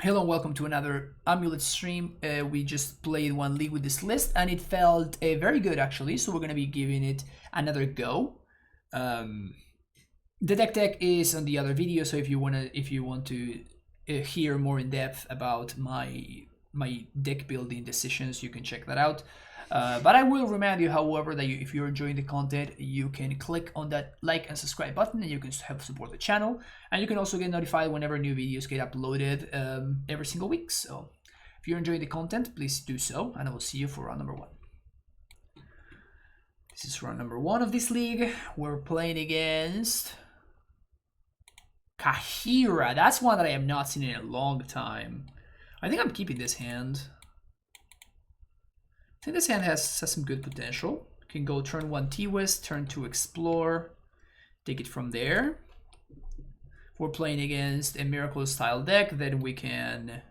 Hello and welcome to another AmuLIT stream. We just played one league with this list and it felt very good actually, so we're going to be giving it another go. The deck is on the other video, so if you want to hear more in depth about my deck building decisions, you can check that out. But I will remind you, however, that if you're enjoying the content, you can click on that like and subscribe button and you can help support the channel. And you can also get notified whenever new videos get uploaded every single week. So if you're enjoying the content, please do so, and I will see you for round number 1. This is round number 1 of this league. We're playing against Kaheera. That's one that I have not seen in a long time. I think I'm keeping this hand. I think this hand has some good potential. Can go turn 1 T-West, turn 2 Explore, take it from there. If we're playing against a Miracle style deck, then we can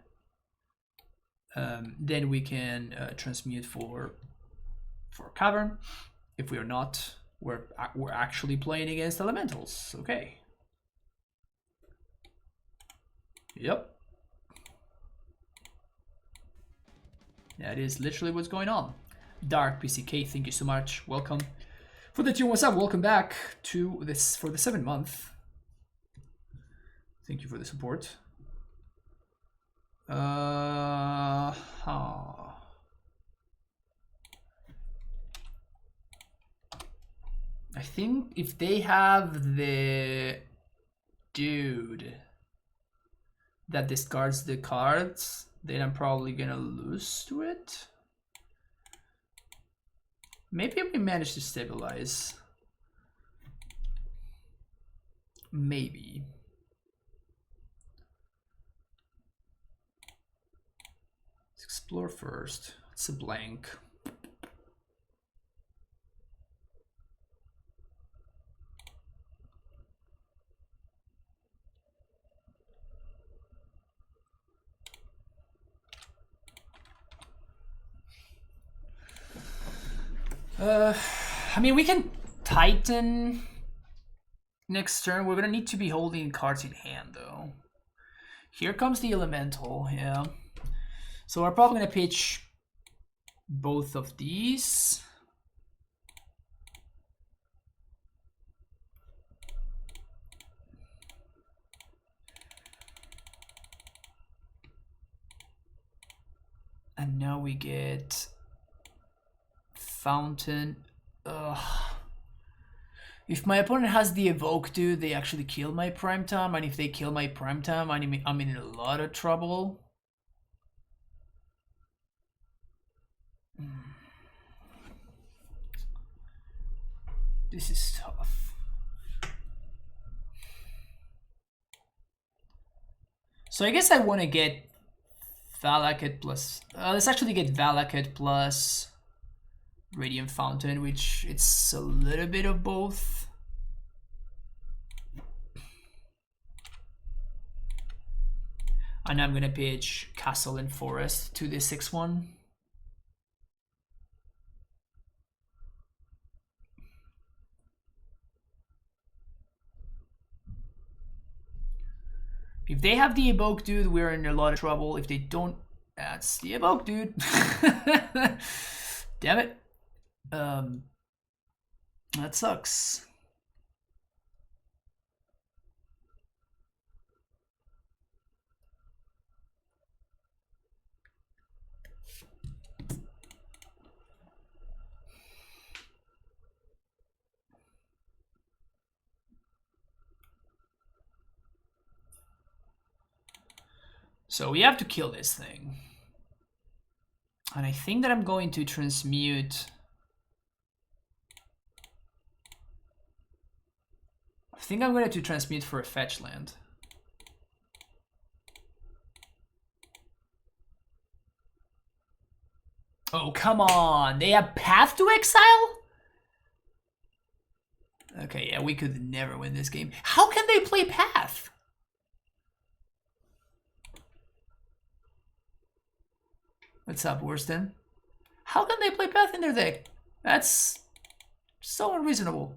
transmute for Cavern. If we are not, we're actually playing against Elementals. Okay. Yep. That is literally what's going on. Dark PCK, thank you so much. Welcome. For the tune, what's up? Welcome back to this for the 7th month. Thank you for the support. I think if they have the dude that discards the cards, then I'm probably gonna lose to it. Maybe we manage to stabilize. Maybe. Let's explore first. It's a blank. I mean, we can Titan next turn. We're gonna need to be holding cards in hand, though. Here comes the Elemental, yeah. So we're probably gonna pitch both of these. And now we get Fountain. Ugh. If my opponent has the Evoke, dude, they actually kill my Primetime, and if they kill my Primetime, I'm in a lot of trouble. This is tough. So I guess I want to get Valakut plus... let's actually get Valakut plus Radiant Fountain, which it's a little bit of both. And I'm gonna pitch Castle and Forest to the 6-1. If they have the Evoke, dude, we're in a lot of trouble. If they don't, that's the Evoke, dude. Damn it. That sucks. So we have to kill this thing. And I think that I'm going to transmute... I think I'm going to transmute for a fetch land. Oh, come on. They have Path to Exile? Okay, yeah, we could never win this game. How can they play Path? What's up, Worston? How can they play Path in their deck? That's so unreasonable.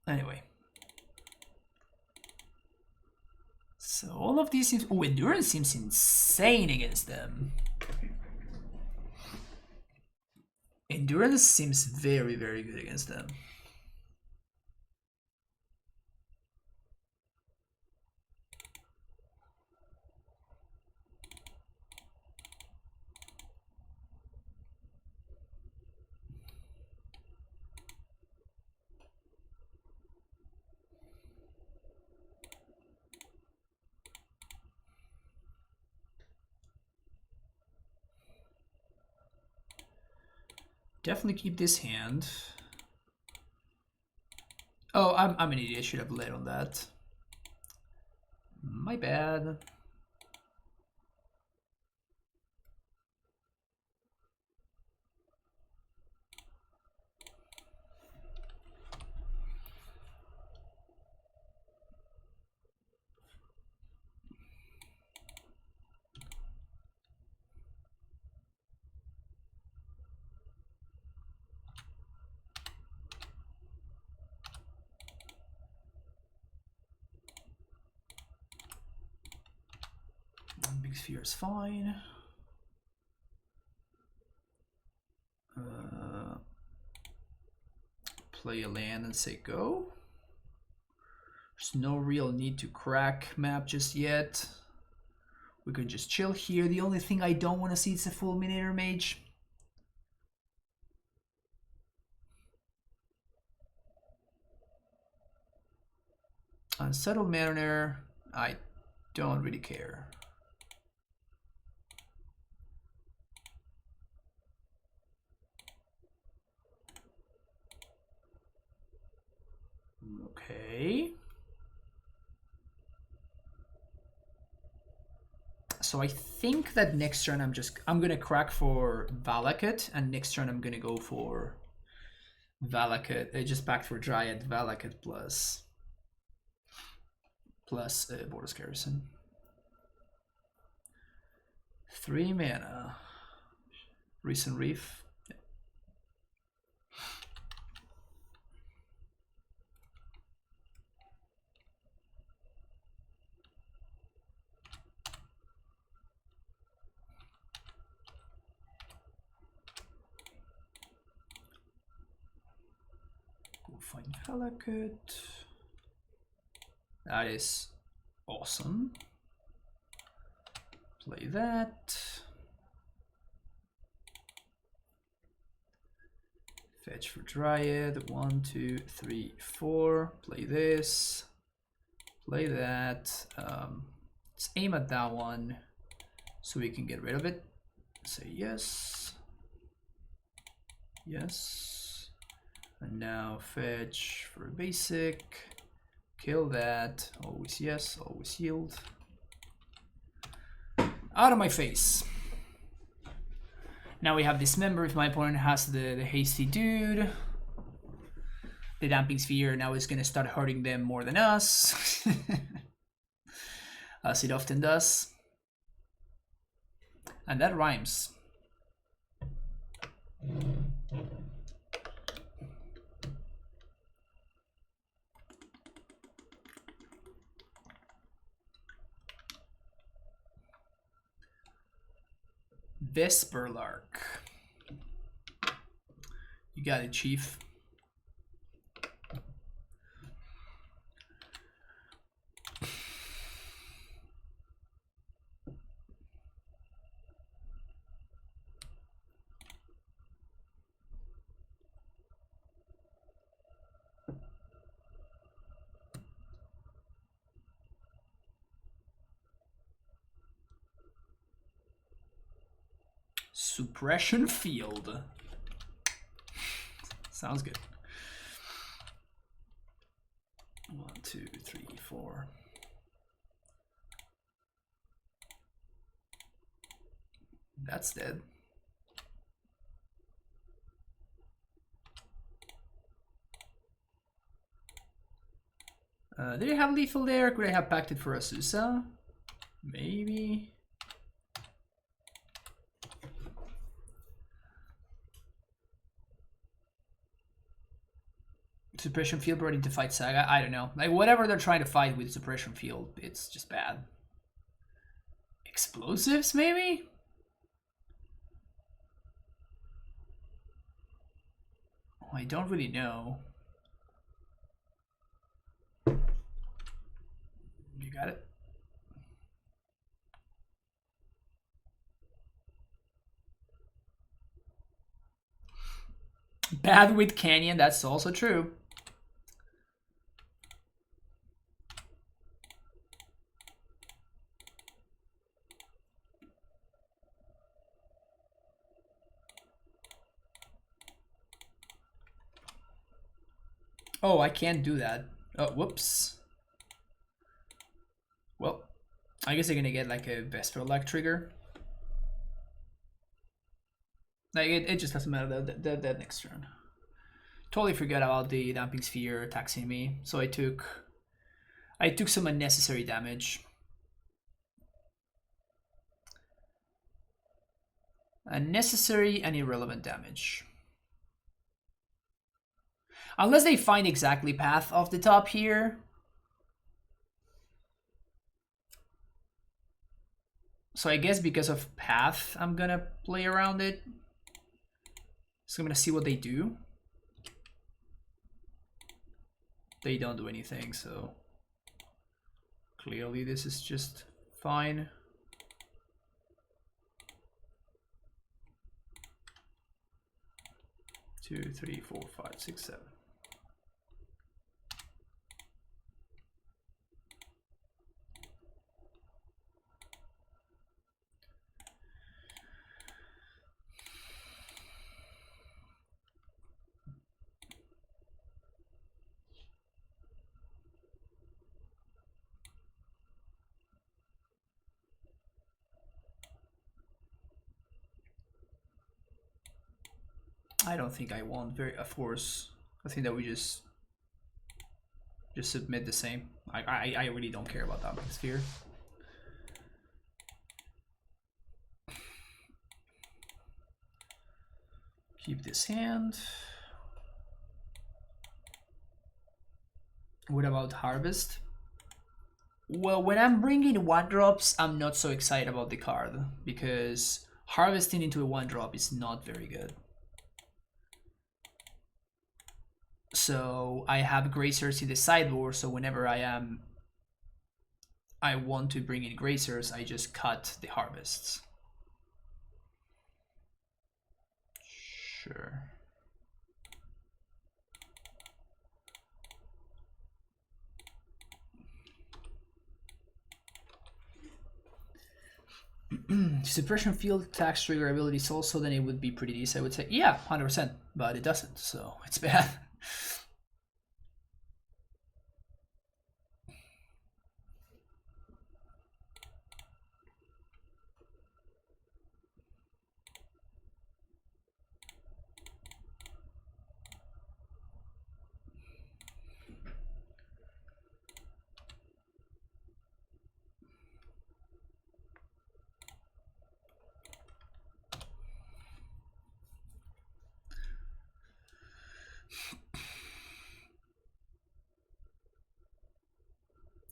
Anyway. So all of these seems... Oh, endurance seems insane against them. Endurance seems very, very good against them. Definitely keep this hand. Oh, I'm an idiot. I should have led on that. My bad. Big sphere is fine. Play a land and say go. There's no real need to crack map just yet. We could just chill here. The only thing I don't want to see is a Fulminator Mage. Unsettled Mariner, I don't really care. Okay. So I think that next turn I'm gonna crack for Valakut, and next turn I'm gonna go for Valakut, just back for Dryad, Valakut plus Borders Garrison. 3 mana. Recent Reef. Go find Valakut. That is awesome. Play that. Fetch for Dryad. 1, 2, 3, 4. Play this. Play that. Let's aim at that one so we can get rid of it. Say yes. Yes. And now fetch for a basic. Kill that. Always yes, always yield. Out of my face. Now we have Dismember if my opponent has the hasty dude. The Damping Sphere now is going to start hurting them more than us. As it often does. And that rhymes. Vesperlark. You got it, Chief. Suppression Field. Sounds good. 1, 2, 3, 4. That's dead. Did I have lethal there? Could I have packed for Asusa? Maybe. Suppression Field ready to fight Saga? I don't know. Like, whatever they're trying to fight with Suppression Field, it's just bad. Explosives, maybe? Oh, I don't really know. You got it? Bad with Canyon, that's also true. Oh, I can't do that. Oh, whoops. Well, I guess they're gonna get like a Vesper-like trigger. Like it just doesn't matter that next turn. Totally forgot about the damping sphere attacking me, so I took some unnecessary damage. Unnecessary and irrelevant damage. Unless they find exactly path off the top here. So I guess because of path, I'm gonna play around it. So I'm gonna see what they do. They don't do anything, so clearly this is just fine. Two, three, four, five, six, seven. I don't think I want a force. I think that we just submit the same. I really don't care about that sphere. Keep this hand. What about harvest? Well, when I'm bringing 1-drops, I'm not so excited about the card because harvesting into a 1-drop is not very good. So I have Gracers in the sideboard, so whenever I want to bring in Gracers, I just cut the harvests. Sure. Suppression field tax trigger abilities also, then it would be pretty decent, I would say. Yeah, 100%, but it doesn't, so it's bad.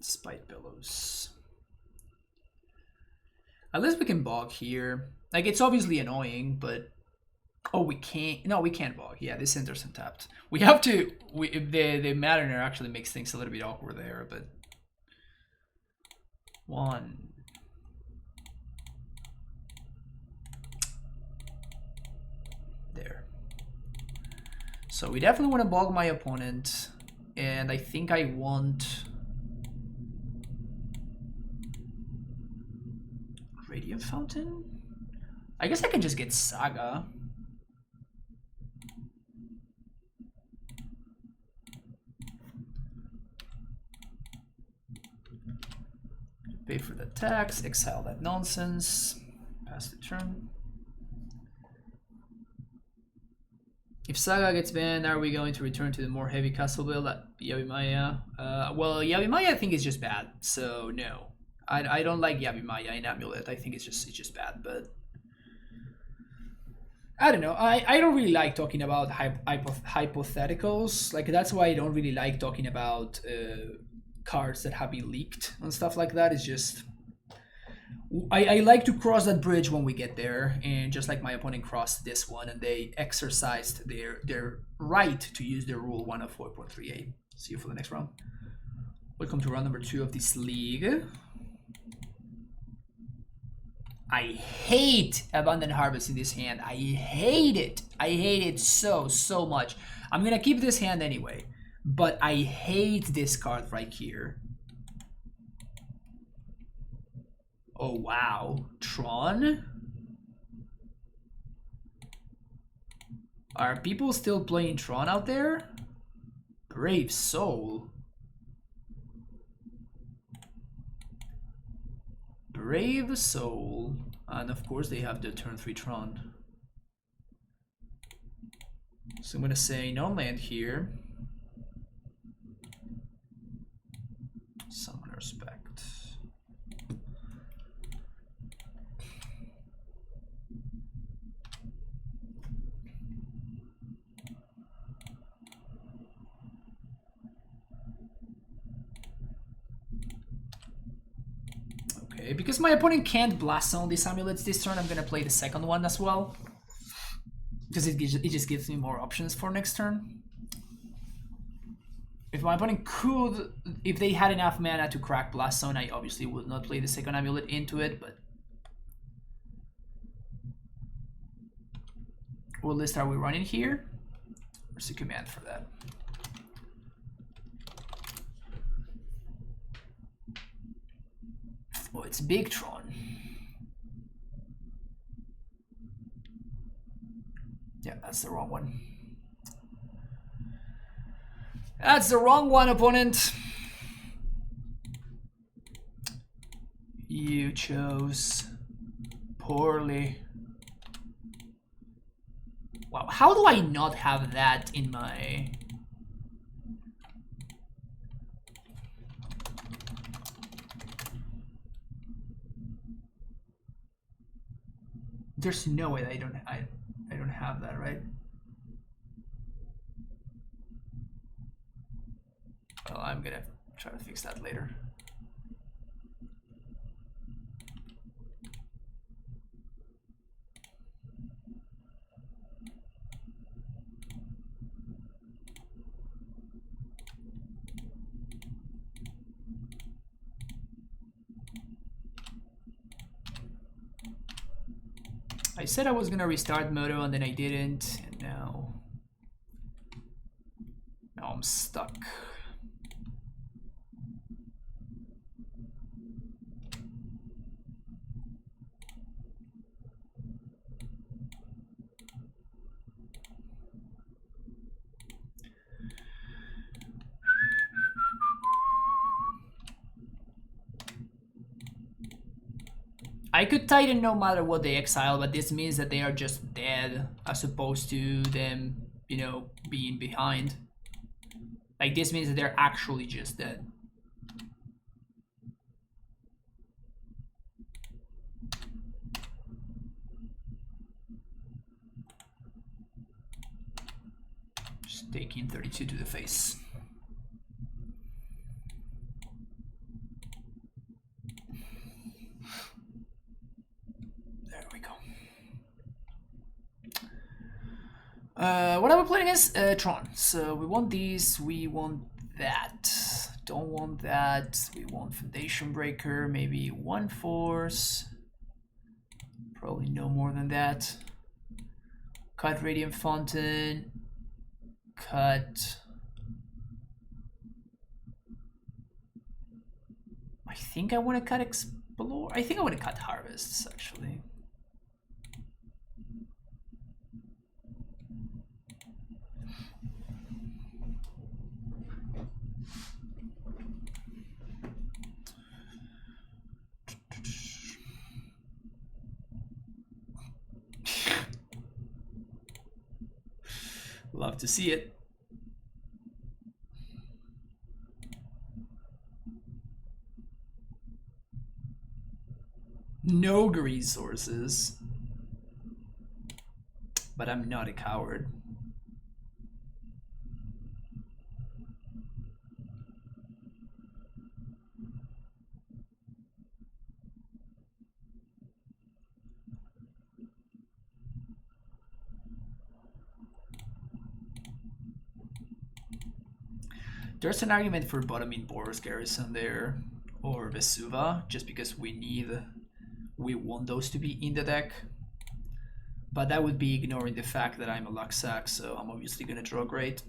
Spite Billows. At least we can bog here. Like, it's obviously annoying, but... Oh, we can't... No, we can't bog. Yeah, this enters untapped. We have to... The Mariner actually makes things a little bit awkward there, but... One... There. So we definitely want to bog my opponent. And I think I want... Radiant Fountain? I guess I can just get Saga. Pay for the tax, exile that nonsense, pass the turn. If Saga gets banned, are we going to return to the more heavy castle build at Yavimaya? Well, Yavimaya I think is just bad, so no. I don't like Yavimaya in AmuLIT. I think it's just bad, but I don't know. I don't really like talking about hypotheticals. Like, that's why I don't really like talking about cards that have been leaked and stuff like that. It's just I like to cross that bridge when we get there, and just like my opponent crossed this one, and they exercised their right to use their rule 104.38. See you for the next round. Welcome to round number 2 of this league. I hate Abundant Harvest in this hand. I hate it. I hate it so much. I'm gonna keep this hand anyway, but I hate this card right here. Oh wow, Tron? Are people still playing Tron out there? Brave Soul. Brave Soul. And of course they have the turn 3 Tron. So I'm gonna say no land here. Summoner Spect. Okay, because my opponent can't blast zone these amulets this turn, I'm gonna play the second one as well. Because it just gives me more options for next turn. If my opponent could, if they had enough mana to crack blast zone, I obviously would not play the second amulet into it, but what list are we running here? Where's the command for that? Oh, it's Big Tron. Yeah, that's the wrong one. That's the wrong one, opponent. You chose poorly. Wow, how do I not have that in my... There's no way that I don't have that, right? Well, I'm gonna try to fix that later. I said I was gonna restart Moto and then I didn't, and now I'm stuck. I could Titan no matter what they exile, but this means that they are just dead as opposed to them, you know, being behind. Like, this means that they're actually just dead. Just taking 32 to the face. What are we playing as? Tron. So we want these, we want that. Don't want that. We want Foundation Breaker, maybe one force. Probably no more than that. Cut Radiant Fountain. Cut. I think I want to cut Explore. I think I want to cut Harvests, actually. Love to see it. No resources. But I'm not a coward. There's an argument for bottoming Boros Garrison there, or Vesuva, just because we want those to be in the deck. But that would be ignoring the fact that I'm a Luxac, so I'm obviously gonna draw great.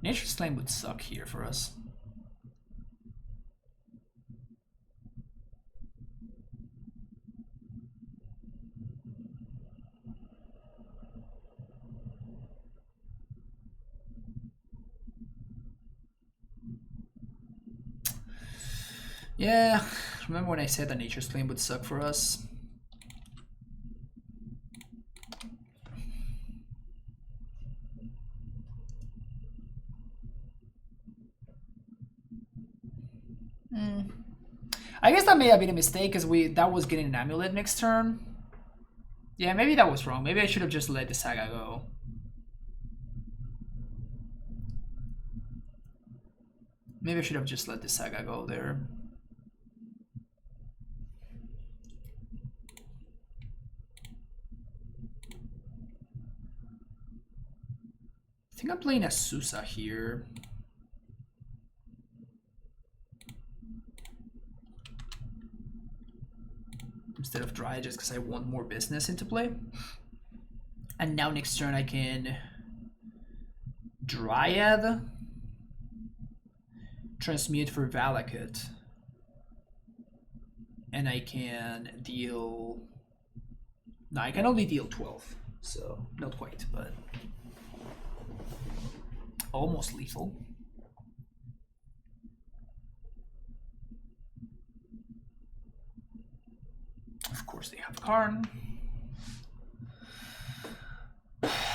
Nature's Claim would suck here for us. Yeah, remember when I said that Nature's Claim would suck for us? I guess that may have been a mistake because that was getting an AmuLIT next turn. Yeah, maybe that was wrong. Maybe I should have just let the Saga go. Maybe I should have just let the Saga go there. I think I'm playing Asusa here. Instead of Dryad, just because I want more business into play. And now next turn I can Dryad, transmute for Valakut, and I can deal... No, I can only deal 12, so not quite, but almost lethal. Of course they have Karn.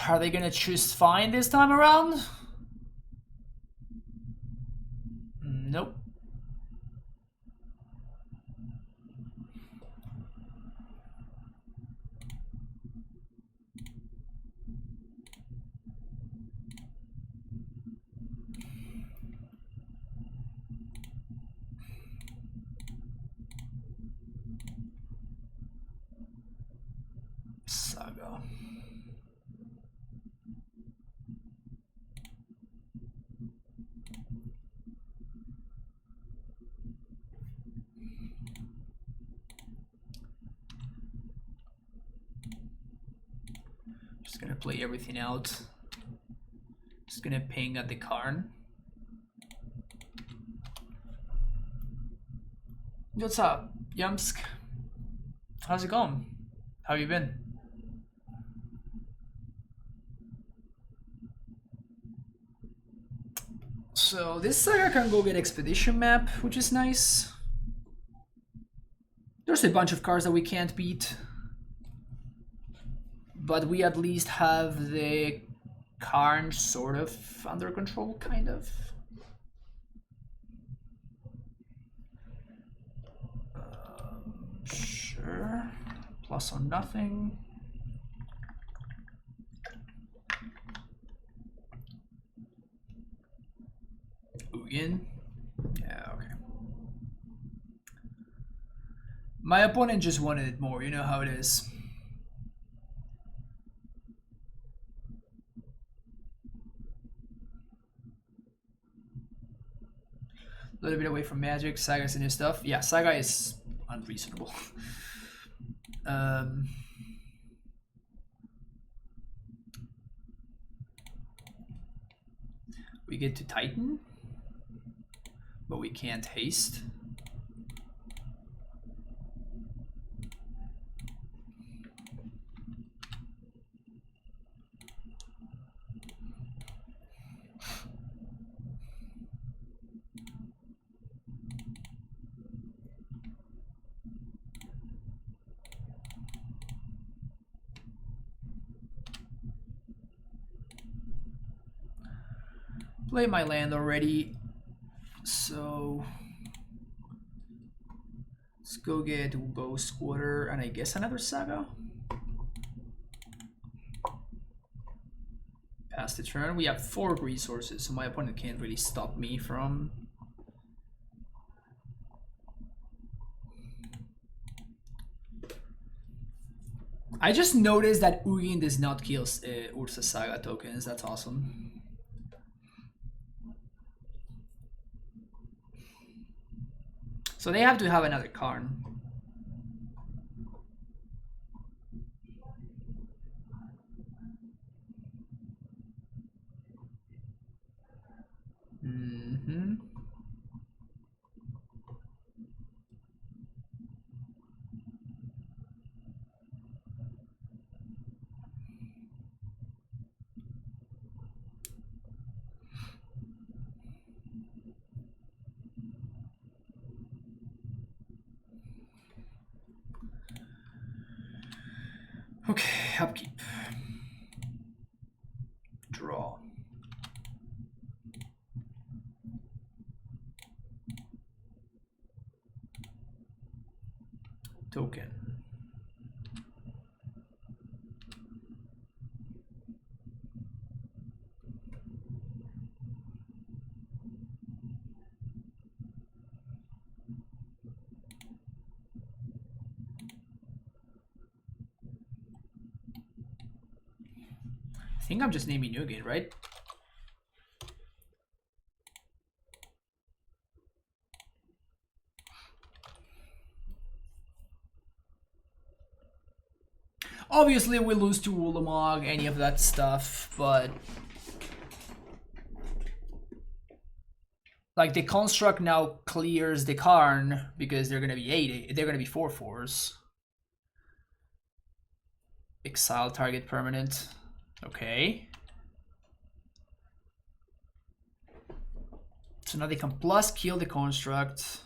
Are they gonna choose fine this time around? Nope. Saga. Just gonna play everything out. Just gonna ping at the Karn. What's up, Yumsk? How's it going? How you been? So this Saga can go get Expedition Map, which is nice. There's a bunch of cards that we can't beat. But we at least have the Karn sort of under control, kind of. Sure. Plus or nothing. Ugin. Yeah, okay. My opponent just wanted it more, you know how it is. A little bit away from Magic, Saga's and his stuff. Yeah, Saga is unreasonable. We get to Titan, but we can't haste. Play my land already, so let's go get Ghost Quarter and I guess another Saga. Pass the turn. We have 4 resources, so my opponent can't really stop me from... I just noticed that Ugin does not kill Ursa Saga tokens. That's awesome. So they have to have another Karn. Okay, upkeep. Draw. Token. I think I'm just naming Ugin, right? Obviously, we lose to Ulamog, any of that stuff, but... Like, the construct now clears the Karn, because they're gonna be 8, they're gonna be 4/4s. Exile target permanent. Okay. So now they can plus kill the construct.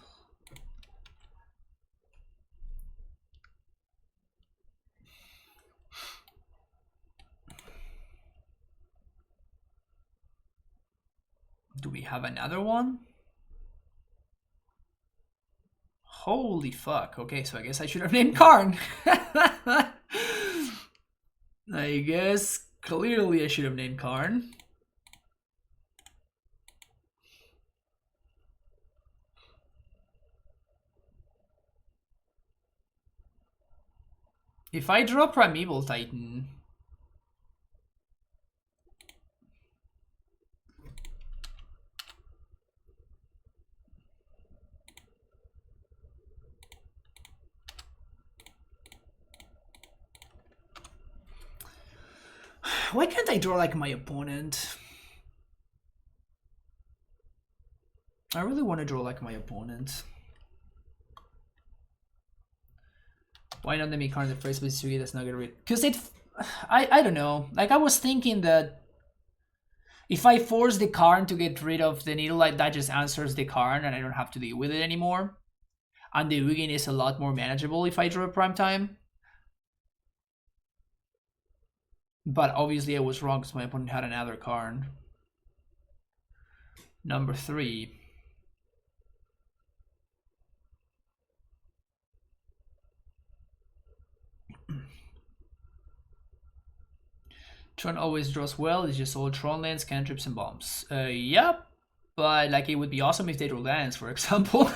Do we have another one? Holy fuck. Okay, so I guess I should have named Karn. I guess clearly I should have named Karn. If I draw Primeval Titan... Why can't I draw like my opponent? I really want to draw like my opponent. Why not let me Karn the first place to that's not gonna read? Because it... I don't know. Like, I was thinking that if I force the Karn to get rid of the Needle Light, that just answers the Karn and I don't have to deal with it anymore. And the Ugin is a lot more manageable if I draw Prime Time. But obviously I was wrong because my opponent had another Karn. Number 3. Tron always draws well, it's just all Tron lands, cantrips, and bombs. Yep. But like, it would be awesome if they draw lands, for example.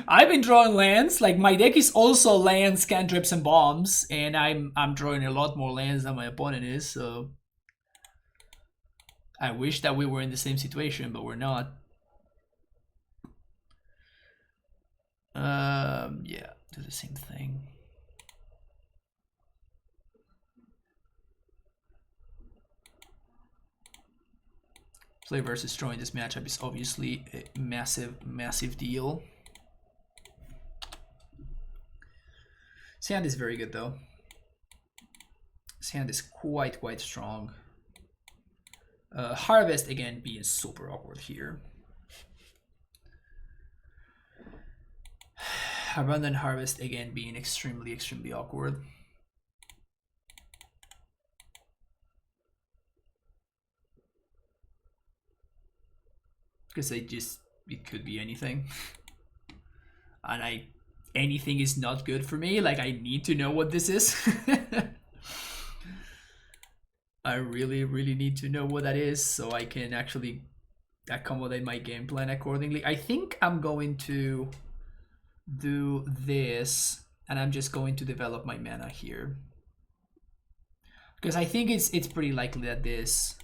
I've been drawing lands. Like, my deck is also lands, cantrips, and bombs, and I'm drawing a lot more lands than my opponent is. So I wish that we were in the same situation, but we're not. Yeah, do the same thing. Play versus Tron in this matchup is obviously a massive deal. His hand is very good though. His hand is quite strong. Harvest again being super awkward here. Abundant Harvest again being extremely awkward. Because it could be anything. And anything is not good for me. Like, I need to know what this is. I really need to know what that is so I can actually accommodate my game plan accordingly. I think I'm going to do this, and I'm just going to develop my mana here. Because I think it's pretty likely that this...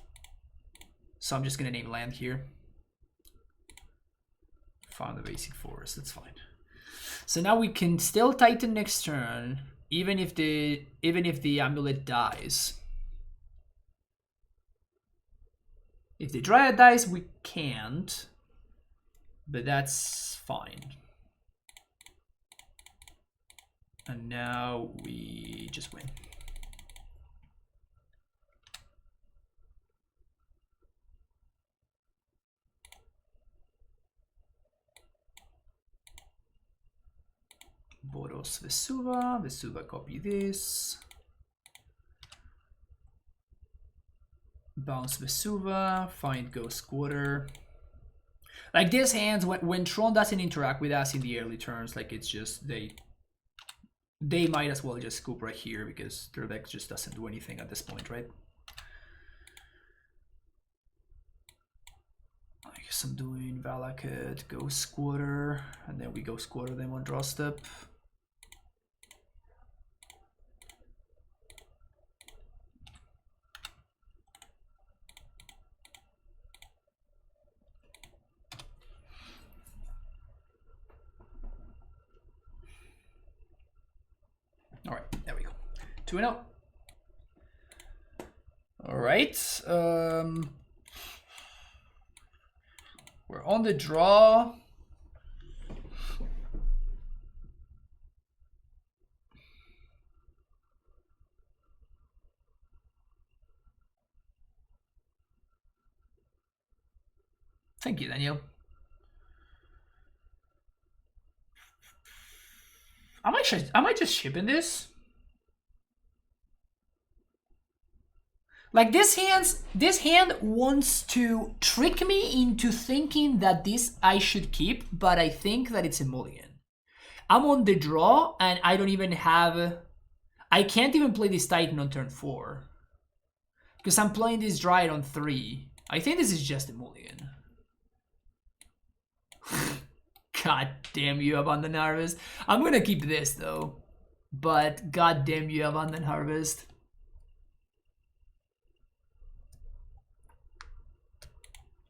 So I'm just gonna name land here. Found the basic forest, that's fine. So now we can still Titan next turn, even if the amulet dies. If the Dryad dies, we can't. But that's fine. And now we just win. Boros Vesuva. Vesuva copy this. Bounce Vesuva. Find Ghost Quarter. Like these hands, when Tron doesn't interact with us in the early turns, like it's just they might as well just scoop right here because their deck just doesn't do anything at this point, right? I guess I'm doing Valakut, Ghost Squatter, and then we go Squatter them on draw step. All right, there we go. 2-0. All right. We're on the draw. Thank you, Daniel. Am I just shipping this? Like this hand wants to trick me into thinking that this I should keep, but I think that it's a mulligan. I'm on the draw and I don't even have... I can't even play this Titan on turn 4. Because I'm playing this Dryad on 3. I think this is just a mulligan. God damn you, Abundant Harvest. I'm gonna keep this though. But god damn you, Abundant Harvest.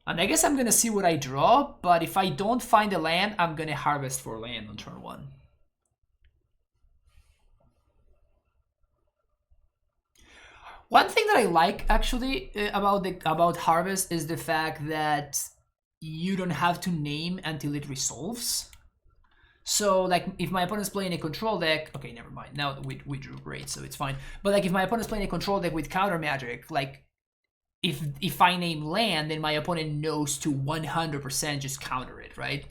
And I guess I'm gonna see what I draw, but if I don't find a land, I'm gonna harvest for land on turn 1. One thing that I like actually about harvest is the fact that you don't have to name until it resolves. So like if my opponent's playing a control deck, okay, never mind. Now we drew great, so it's fine. But like if my opponent's playing a control deck with counter magic, like if I name land, then my opponent knows to 100% just counter it, right?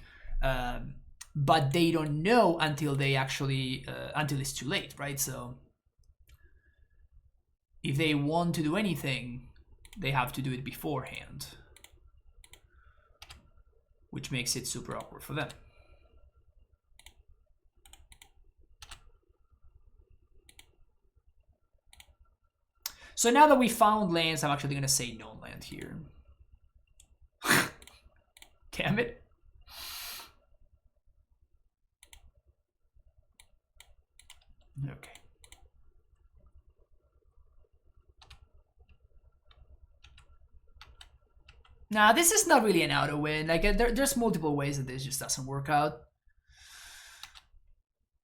But they don't know until they actually until it's too late, right? So if they want to do anything, they have to do it beforehand, which makes it super awkward for them. So now that we found lands, I'm actually gonna say no land here. Damn it. Okay. Nah, this is not really an auto win. Like there's multiple ways that this just doesn't work out.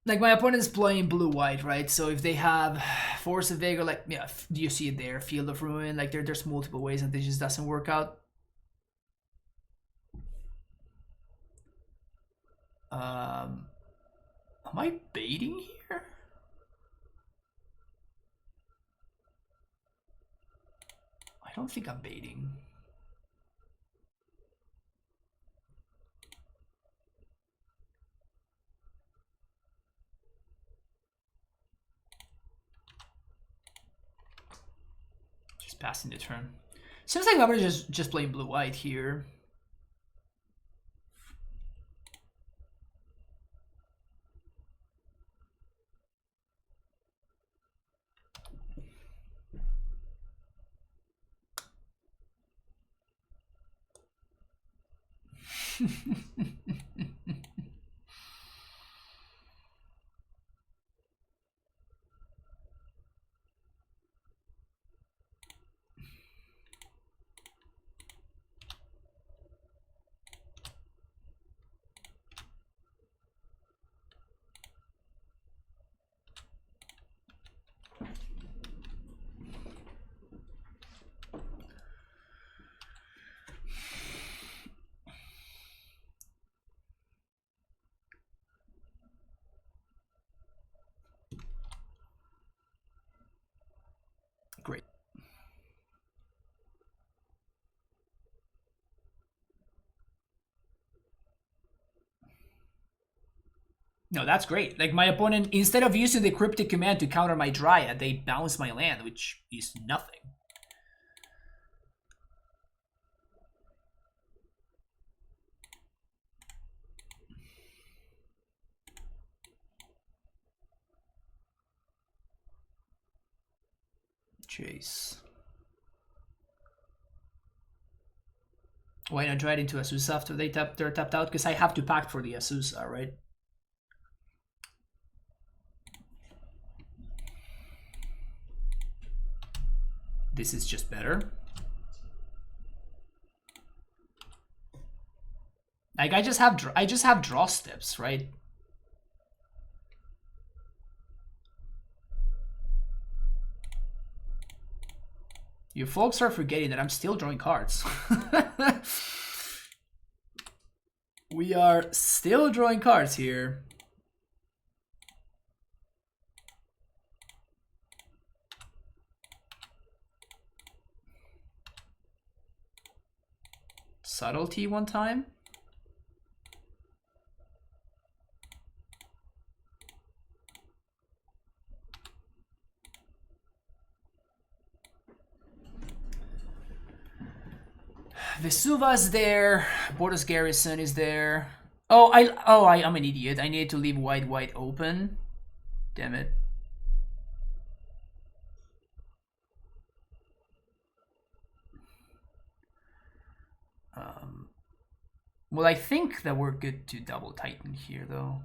Like my opponent's playing blue-white, right? So if they have Force of Vigor, like yeah, do you see it there? Field of Ruin, like there's multiple ways that this just doesn't work out. Am I baiting here? I don't think I'm baiting. Just passing the turn. Seems like I'm just playing blue-white here. Great. No, that's great. Like my opponent, instead of using the cryptic command to counter my Dryad, they bounce my land, which is nothing. Chase. Why not Dryad into Azusa after they're tapped out? Because I have to pact for the Azusa, right? This is just better. Like I just have draw steps, right? You folks are forgetting that I'm still drawing cards. We are still drawing cards here. Subtlety one time. Vesuva's there. Bordos Garrison is there. Oh, I'm an idiot. I needed to leave wide open. Damn it. Well, I think that we're good to double Titan here, though.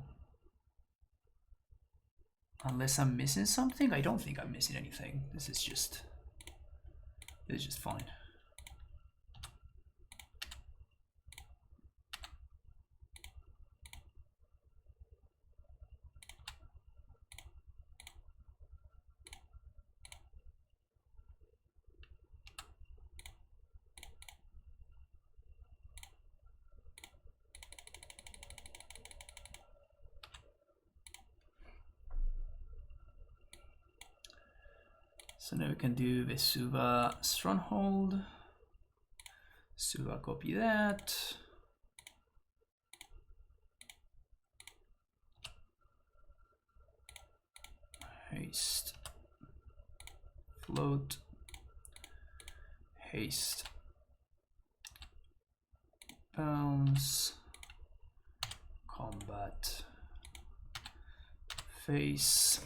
Unless I'm missing something? I don't think I'm missing anything. This is just fine. So now we can do Vesuva Stronghold. Vesuva, copy that. Haste. Float. Haste. Bounce. Combat. Face.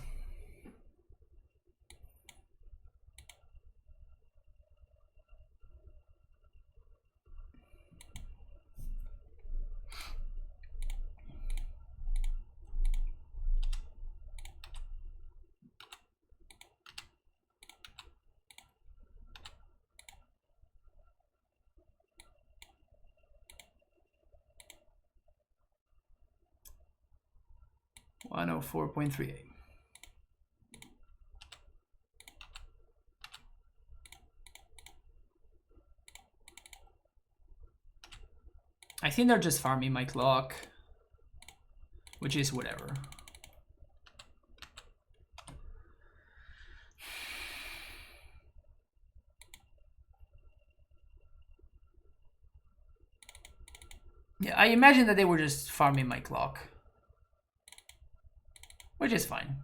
$104.38. I think they're just farming my clock, which is whatever. Yeah, I imagine that they were just farming my clock, which is fine.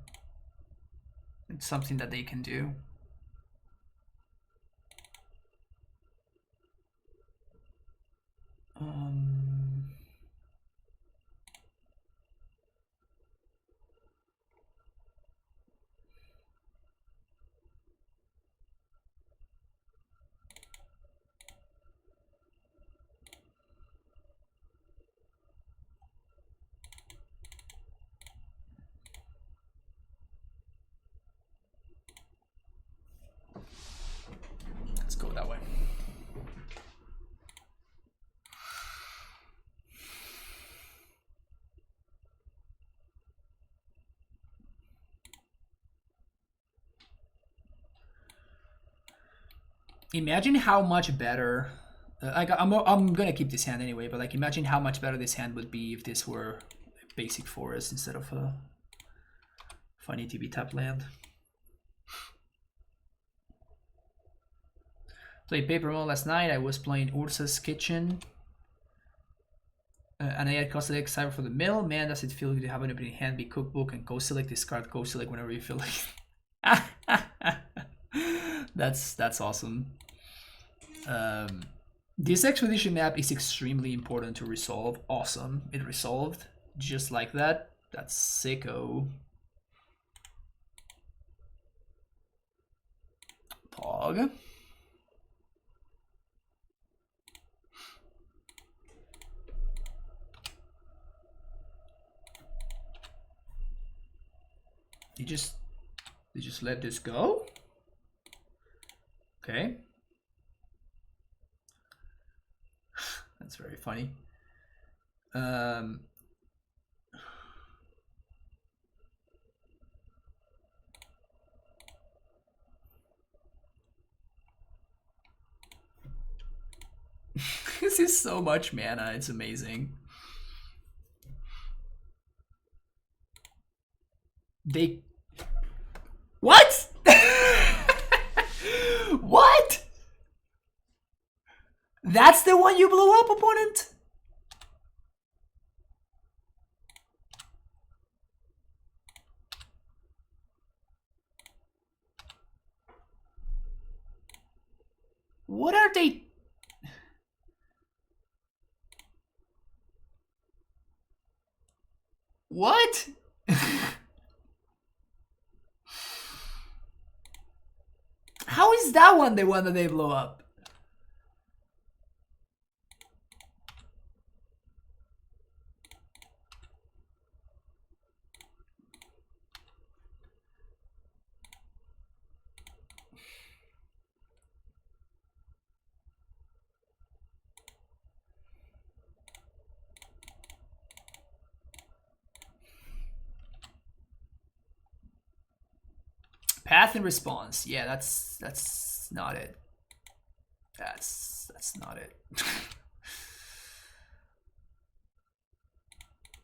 It's something that they can do. Imagine how much better. Like I'm gonna keep this hand anyway, but like imagine how much better this hand would be if this were basic forest instead of a funny TB tap land. Played Paper Mode last night. I was playing Ursa's Kitchen. And I had Cosselect Cyber for the mill. Man, does it feel good to have an opening hand, be cookbook, and co-select, discard co-select whenever you feel like. That's awesome. This expedition map is extremely important to resolve. Awesome. It resolved just like that. That's sicko. Pog. You just let this go? Okay. That's very funny. This is so much mana, it's amazing. They... What? What? That's the one you blew up, opponent? What are they... What? How is that one the one that they blow up? Path and response. Yeah, that's not it. That's not it.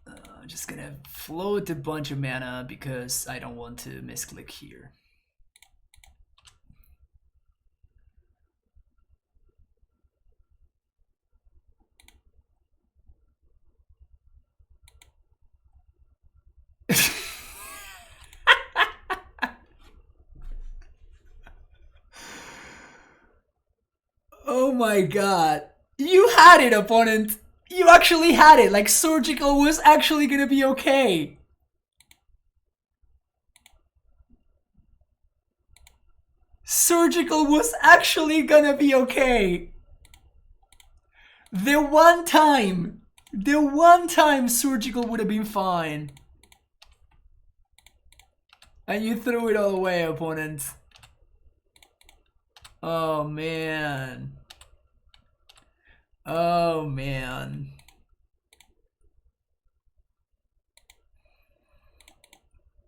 I'm just gonna float a bunch of mana because I don't want to misclick here. Oh my god. You had it, opponent. You actually had it. Like, surgical was actually gonna be okay. Surgical was actually gonna be okay. The one time surgical would have been fine. And you threw it all away, opponent. Oh man. Oh man.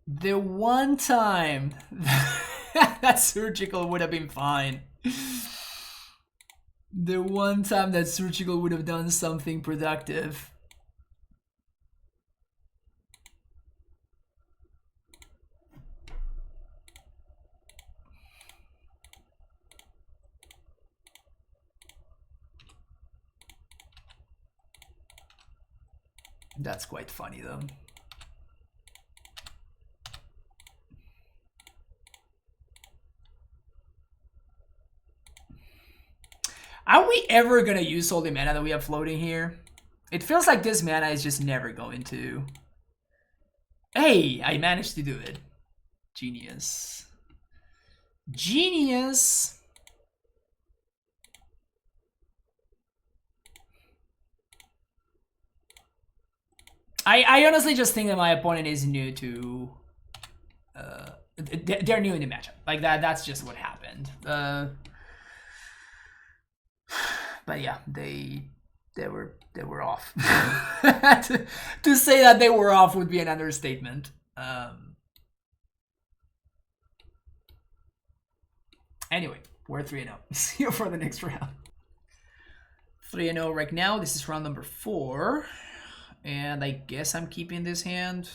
The one time that surgical would have been fine. The one time that surgical would have done something productive. That's quite funny though. Are we ever gonna use all the mana that we have floating here? It feels like this mana is just never going to. Hey, I managed to do it. Genius. Genius. I honestly just think that my opponent is new to... they're new in the matchup. Like, that's just what happened. But yeah, they were off. to say that they were off would be an understatement. Anyway, We're 3-0. See you for the next round. 3-0 right now. This is round number 4. And I guess I'm keeping this hand.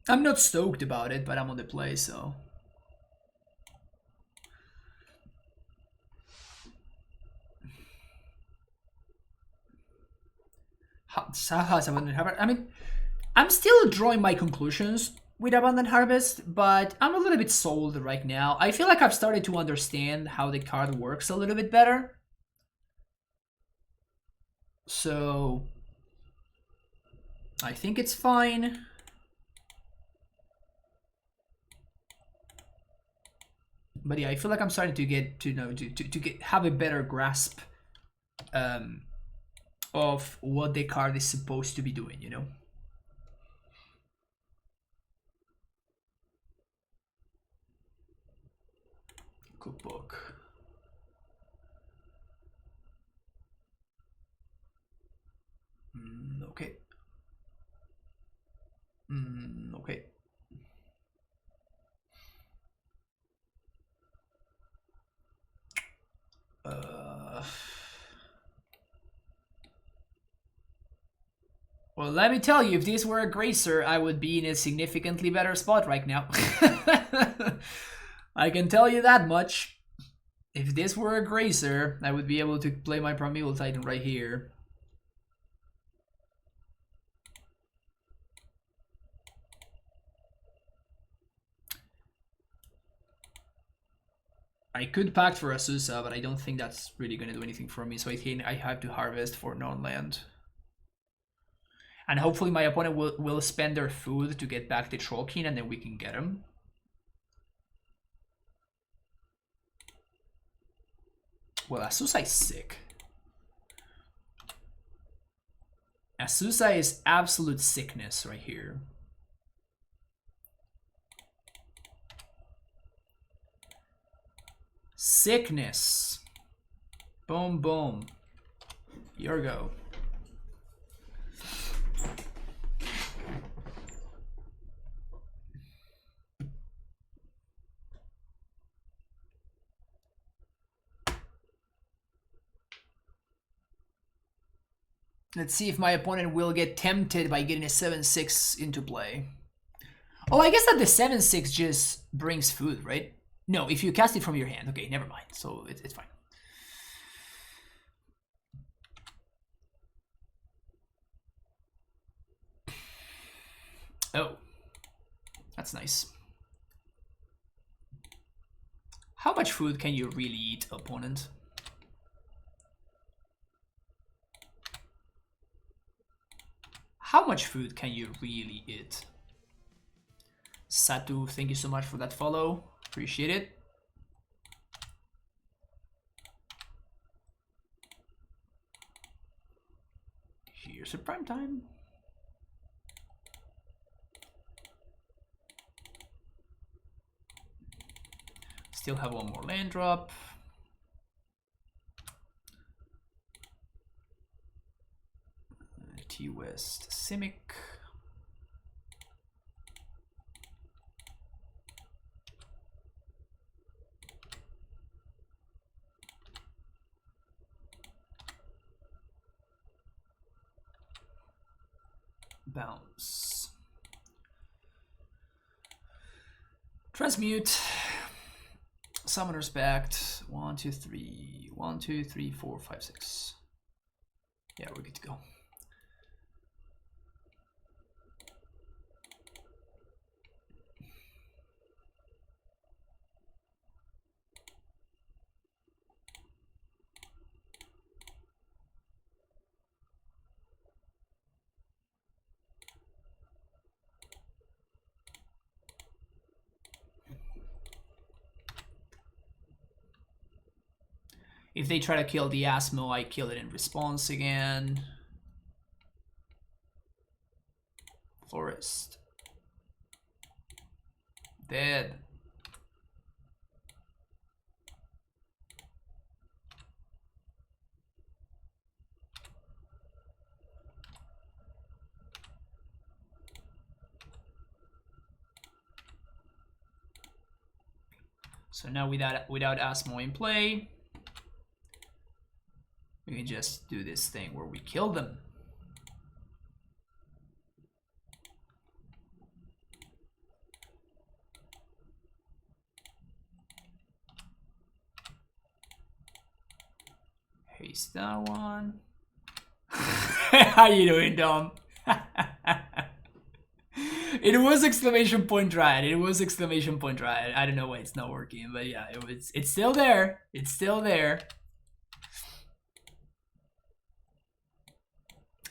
I'm not stoked about it, but I'm on the play, so... I mean, I'm still drawing my conclusions with Abundant Harvest, but I'm a little bit sold right now. I feel like I've started to understand how the card works a little bit better. So I think it's fine. But yeah, I feel like I'm starting to get to know to have a better grasp of what the card is supposed to be doing, you know. Cookbook. Okay. Okay. Well, let me tell you, if this were a Gracer, I would be in a significantly better spot right now. I can tell you that much. If this were a Gracer, I would be able to play my Primeval Titan right here. I could pact for Azusa, but I don't think that's really going to do anything for me, so I think I have to harvest for non-land. And hopefully my opponent will spend their food to get back the Troll King, and then we can get him. Well, Azusa is sick. Azusa is absolute sickness right here. Sickness. Boom, boom. Here we go. Let's see if my opponent will get tempted by getting a 7-6 into play. Oh, I guess that the 7-6 just brings food, right? No, if you cast it from your hand. Okay, never mind. So it's fine. Oh, that's nice. How much food can you really eat, opponent? How much food can you really eat? Satu, thank you so much for that follow. Appreciate it. Here's a prime time. Still have one more land drop. T-West Simic. Bounce. Transmute. Summoner's Pact. 1, 2, 3. 1, 2, 3, 4, 5, 6. Yeah, we're good to go. If they try to kill the Asmo, I kill it in response again. Forest. Dead. So now without Asmo in play, we can just do this thing where we kill them. Haste that one. How you doing, Dom? It was exclamation point Riot. It was exclamation point Riot. I don't know why it's not working, but yeah, it's still there. It's still there.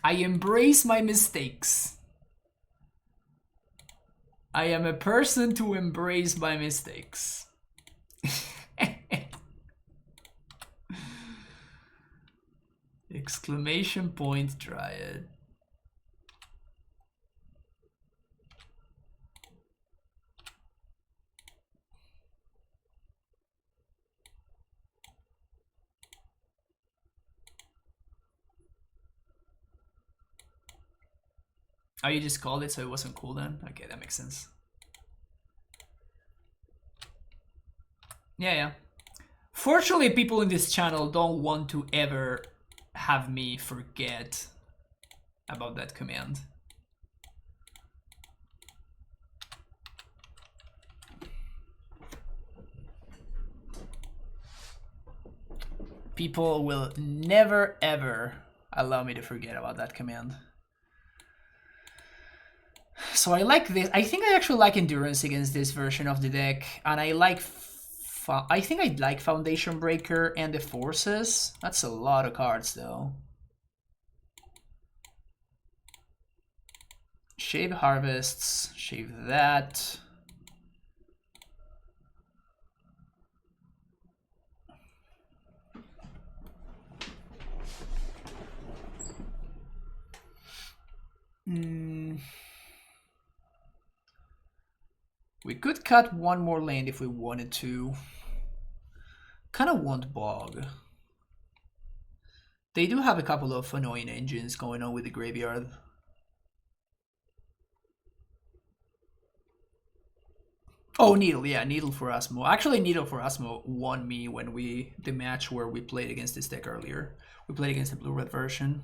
I embrace my mistakes. I am a person to embrace my mistakes. Exclamation point Dryad. Oh, you just called it so it wasn't cool then? Okay, that makes sense. Yeah. Fortunately, people in this channel don't want to ever have me forget about that command. People will never ever allow me to forget about that command. So I like this. I think I actually like Endurance against this version of the deck, and I like. I think I like Foundation Breaker and the Forces. That's a lot of cards, though. Shave Harvests. Shave that. We could cut one more land if we wanted to. Kind of want Bog. They do have a couple of annoying engines going on with the graveyard. Oh, Needle, yeah, Needle for Asmo. Actually, Needle for Asmo won me when the match where we played against this deck earlier. We played against the blue-red version.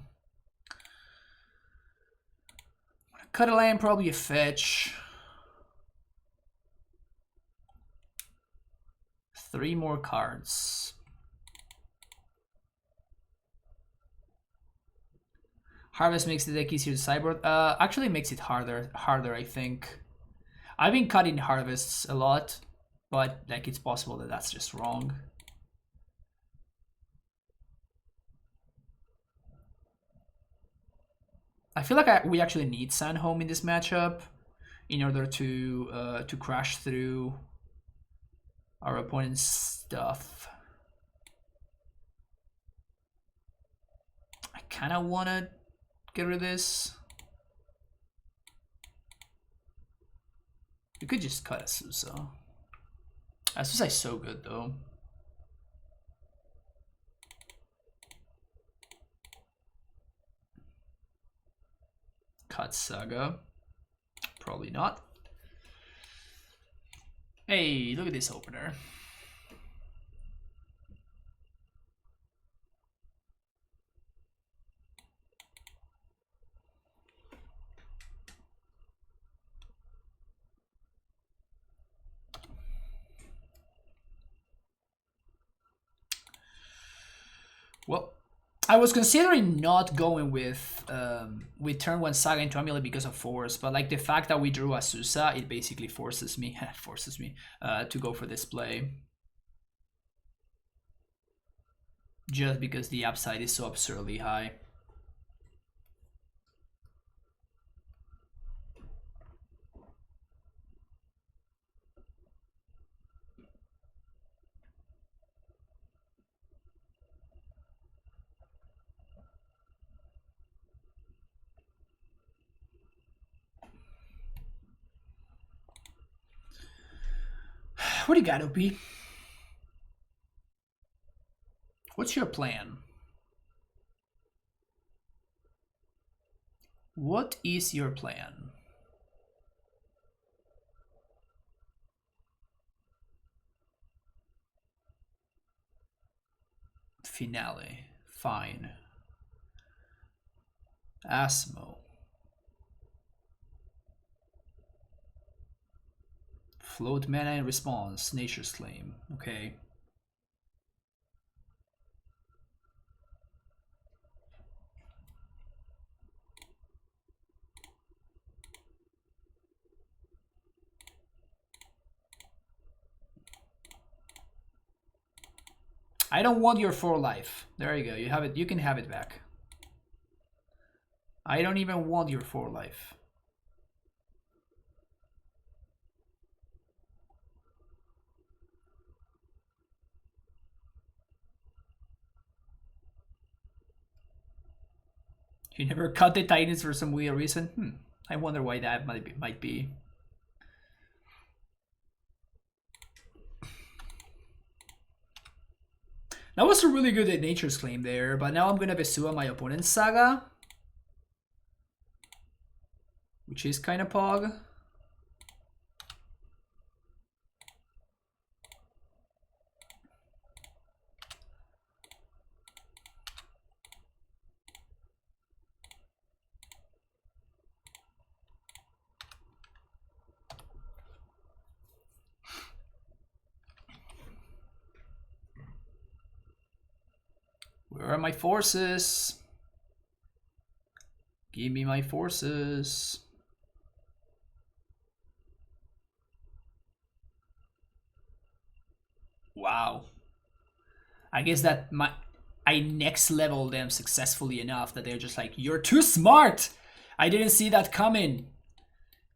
Cut a land, probably a fetch. 3 more cards. Harvest makes the deck easier to sideboard. Actually makes it harder, I think. I've been cutting Harvests a lot, but like it's possible that that's just wrong. I feel like we actually need Sandhome in this matchup in order to crash through our opponent's stuff. I kind of want to get rid of this. We could just cut Azusa. Azusa is so good, though. Cut Saga. Probably not. Hey, look at this opener. Well, I was considering not going with turn 1 Saga into AmuLIT because of Force, but like the fact that we drew Azusa, it basically forces me to go for this play. Just because the upside is so absurdly high. What do you got, OP? What's your plan? What is your plan? Finale. Fine. Asmo. Float mana in response. Nature's Claim. Okay. I don't want your 4 life. There you go. You have it. You can have it back. I don't even want your 4 life. You never cut the Titans for some weird reason? I wonder why that might be. That was a really good Nature's Claim there, but now I'm gonna Besua my opponent's Saga, which is kind of pog. Where are my forces? Give me my forces. Wow. I guess that I next leveled them successfully enough that they're just like, you're too smart! I didn't see that coming.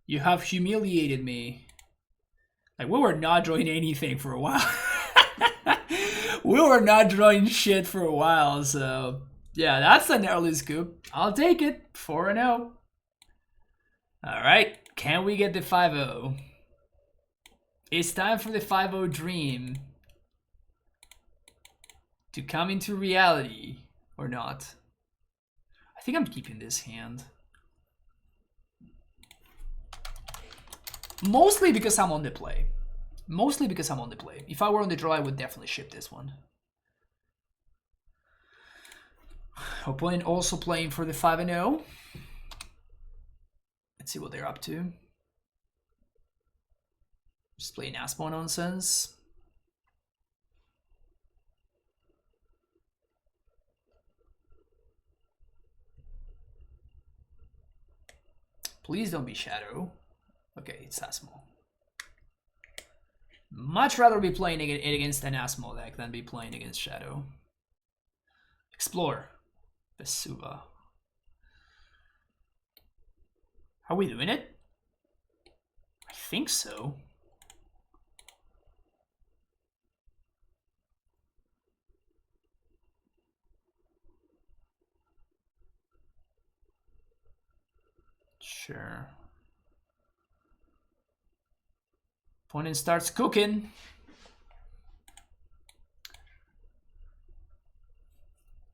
You have humiliated me. Like, we were not drawing anything for a while. We were not drawing shit for a while, so yeah, that's an early scoop. I'll take it. 4-0. Alright, can we get the 5-0? It's time for the 5-0 dream to come into reality, or not. I think I'm keeping this hand. Mostly because I'm on the play. Mostly because I'm on the play. If I were on the draw, I would definitely ship this one. Opponent also playing for the 5-0. Let's see what they're up to. Just playing Asmo nonsense. Please don't be Shadow. Okay, it's Asmo. Much rather be playing it against an Asmo deck than be playing against Shadow. Explore. Vesuva. Are we doing it? I think so. Sure. Opponent starts cooking.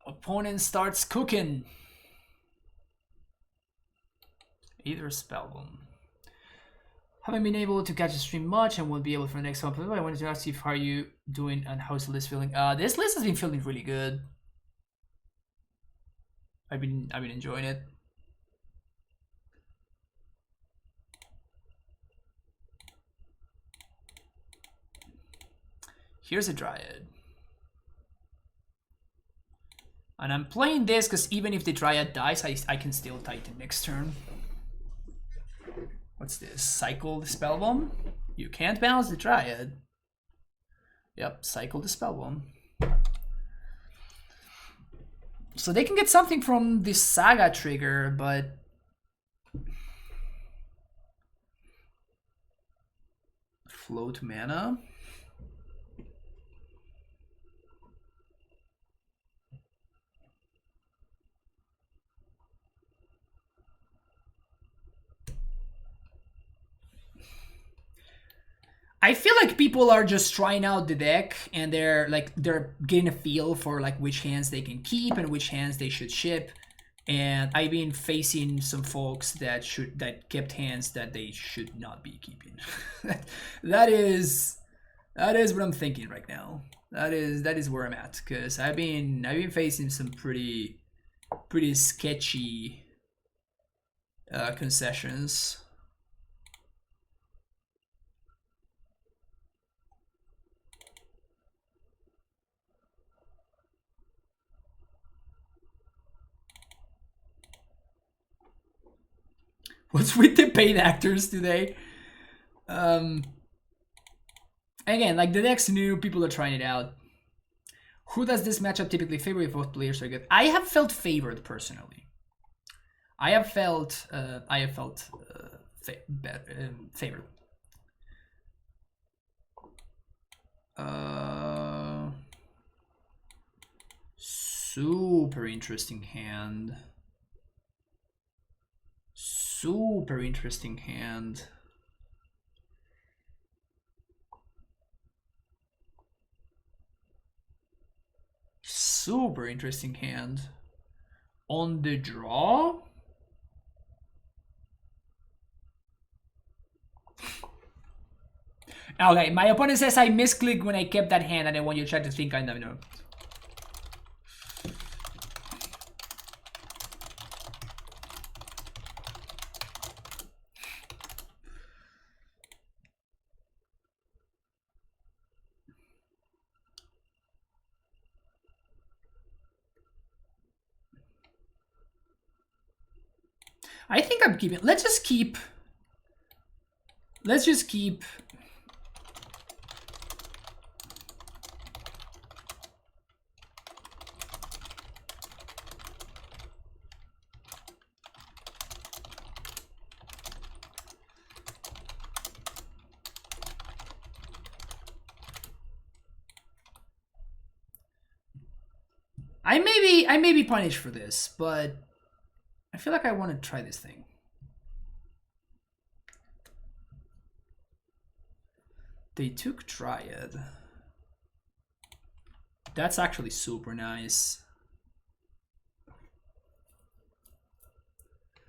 Opponent starts cooking. Either Spellbomb. Haven't been able to catch a stream much and won't be able for the next one. But I wanted to ask you, how are you doing and how's the list feeling? This list has been feeling really good. I've been enjoying it. Here's a Dryad. And I'm playing this because even if the Dryad dies, I can still Titan next turn. What's this? Cycle the Spellbomb? You can't bounce the Dryad. Yep, cycle the Spellbomb. So they can get something from this Saga trigger, but... Float mana? I feel like people are just trying out the deck and they're getting a feel for like which hands they can keep and which hands they should ship. And I've been facing some folks that kept hands that they should not be keeping. That is That is what I'm thinking right now. That is where I'm at, because I've been facing some pretty sketchy concessions. What's with the paid actors today? Again, like the next new, people are trying it out. Who does this matchup typically favor if both players are good? I have felt favored personally. I have felt favored. Super interesting hand. Super interesting hand. Super interesting hand. On the draw? Okay, my opponent says I misclicked when I kept that hand, and I want you to try to think I never know. I think I'm keeping. Let's just keep. I may be punished for this, but I feel like I want to try this thing. They took Dryad. That's actually super nice.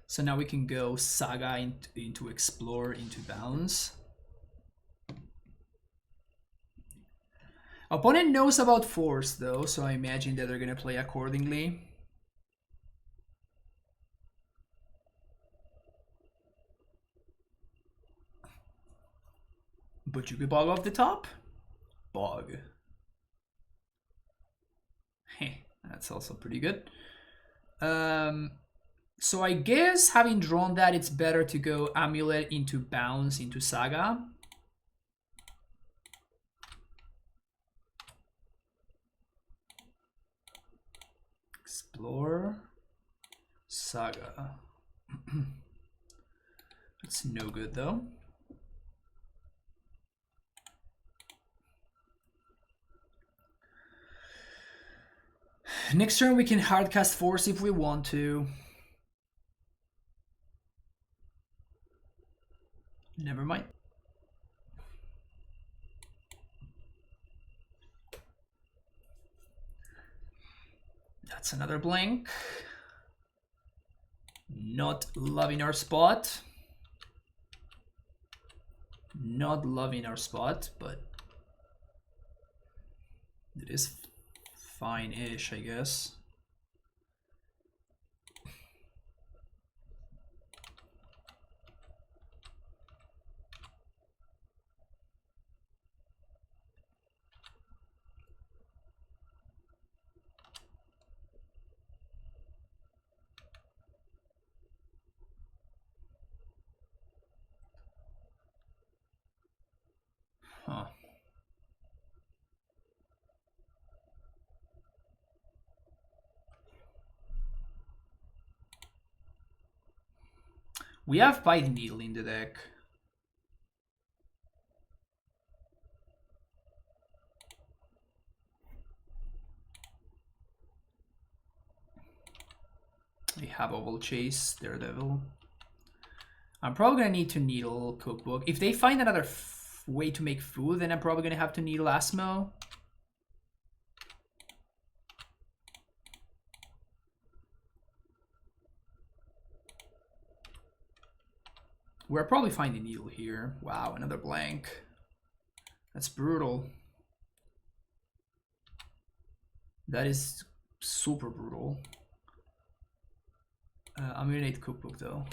So now we can go Saga into Explore, into Bounce. Opponent knows about Force though, so I imagine that they're gonna play accordingly. But you could bog off the top. Bog. Hey, that's also pretty good. So I guess having drawn that, it's better to go AmuLIT into Bounce into Saga. Explore. Saga. That's no good though. Next turn we can hardcast Force if we want to. Never mind. That's another blank. Not loving our spot. Not loving our spot, but it is fine-ish, I guess. Huh. We have Bite Needle in the deck. We have Oval Chase, Daredevil. I'm probably gonna need to Needle Cookbook. If they find another way to make food, then I'm probably gonna have to Needle Asmo. We're probably finding Needle here. Wow, another blank. That's brutal. That is super brutal. AmuLIT cookbook though.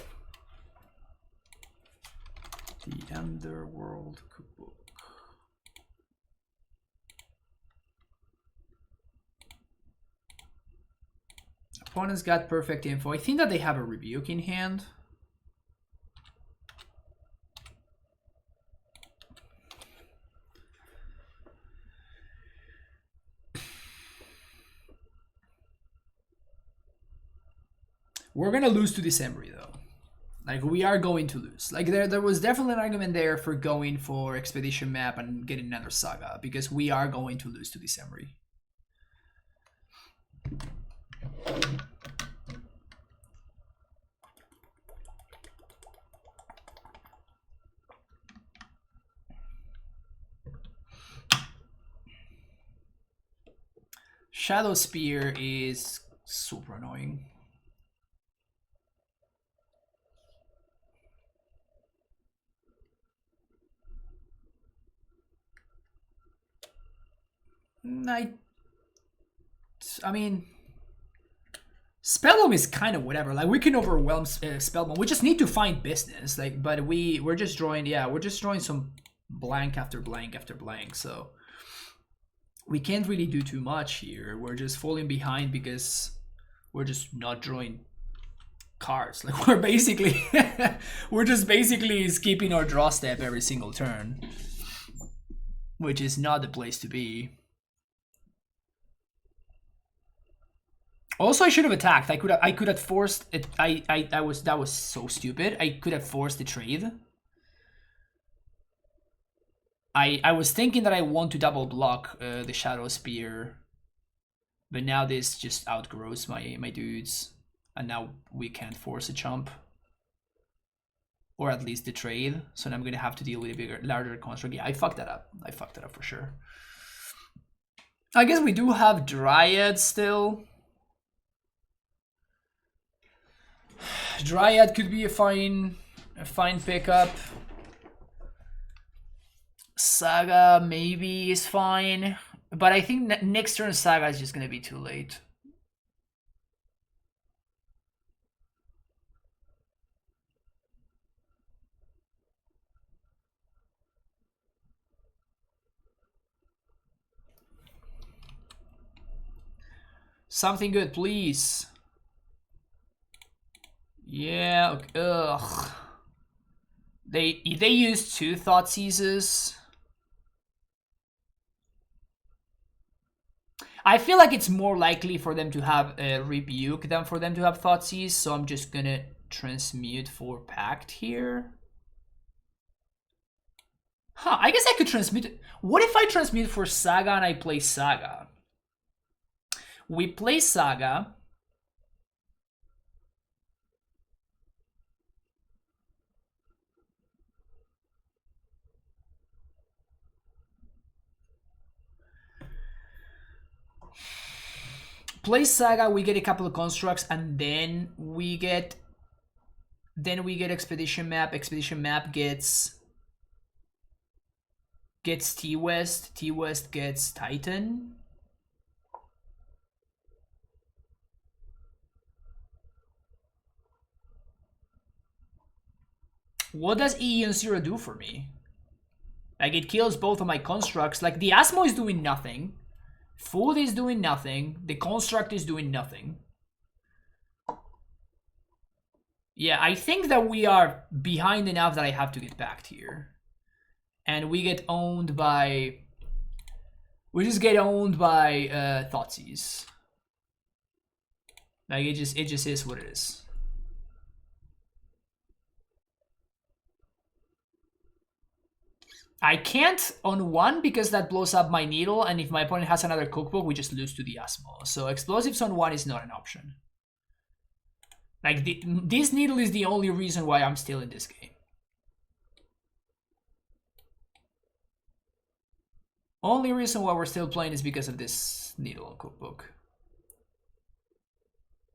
The Underworld cookbook. Opponents got perfect info. I think that they have a rebuke in hand. We're gonna lose to December though. Like, we are going to lose. Like, there was definitely an argument there for going for Expedition Map and getting another Saga, because we are going to lose to December. Shadow Spear is super annoying. I mean, Spellbomb is kind of whatever. Like, we can overwhelm Spellbomb. We just need to find business. Like, but we're just drawing. Yeah, we're just drawing some blank after blank after blank. So we can't really do too much here. We're just falling behind because we're just not drawing cards. Like, we're basically we're just basically skipping our draw step every single turn, which is not the place to be. Also, I should have attacked. I could have forced it. That was so stupid. I could have forced the trade. I was thinking that I want to double block the Shadow Spear, but now this just outgrows my dudes, and now we can't force a chump, or at least the trade. So now I'm gonna have to deal with a larger construct. Yeah, I fucked that up. I fucked that up for sure. I guess we do have Dryad still. Dryad could be a fine pickup. Saga maybe is fine, but I think next turn Saga is just gonna be too late. Something good, please. Yeah. Okay. Ugh. They used 2 Thought Seizes. I feel like it's more likely for them to have a Rebuke than for them to have Thoughtseize, so I'm just gonna transmute for Pact here. Huh, I guess I could transmute. What if I transmute for Saga and I play Saga? We play Saga. Play Saga, we get a couple of constructs, and then we get Expedition Map. Expedition Map gets T-West. T-West gets Titan. What does Aeon Zero do for me? Like, it kills both of my constructs. Like, the Asmo is doing nothing. Food is doing nothing. The construct is doing nothing. Yeah, I think that we are behind enough that I have to get back here. And we get owned by... We just get owned by Thoughtseize. Like, it just is what it is. I can't on 1 because that blows up my needle, and if my opponent has another cookbook, we just lose to the Asmo. So explosives on 1 is not an option. Like, this needle is the only reason why I'm still in this game. Only reason why we're still playing is because of this needle on cookbook.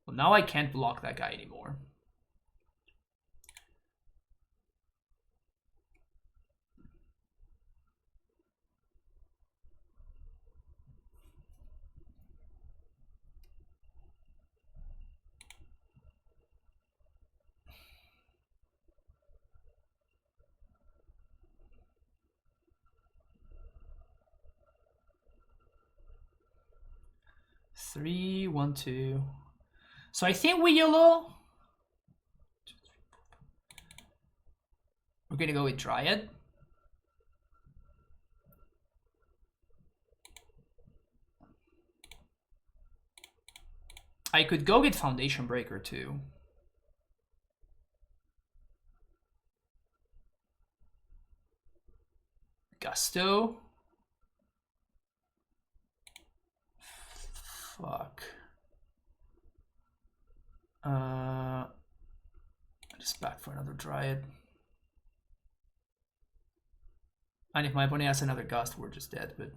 Well, now I can't block that guy anymore. 3, 1, 2. So I think we YOLO. We're gonna go with Dryad. I could go get Foundation Breaker too. Gusto. Fuck. Just back for another Dryad. And if my opponent has another Gust, we're just dead, but...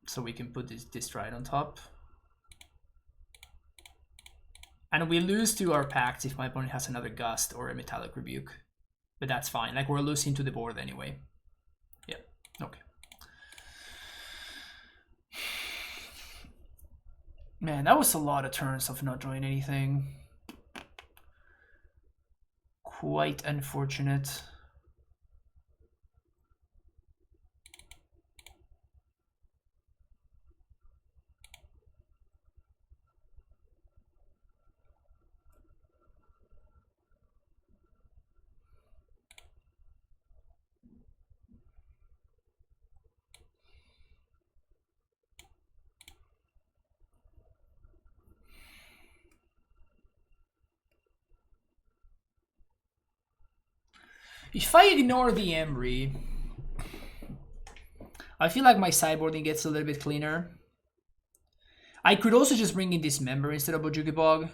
So we can put this Dryad on top. And we lose to our pacts if my opponent has another Gust or a Metallic Rebuke. But that's fine, like we're losing to the board anyway. Yeah, okay. Man, that was a lot of turns of not drawing anything. Quite unfortunate. If I ignore the Emry, I feel like my sideboarding gets a little bit cleaner. I could also just bring in Dismember instead of Bojuki Bog,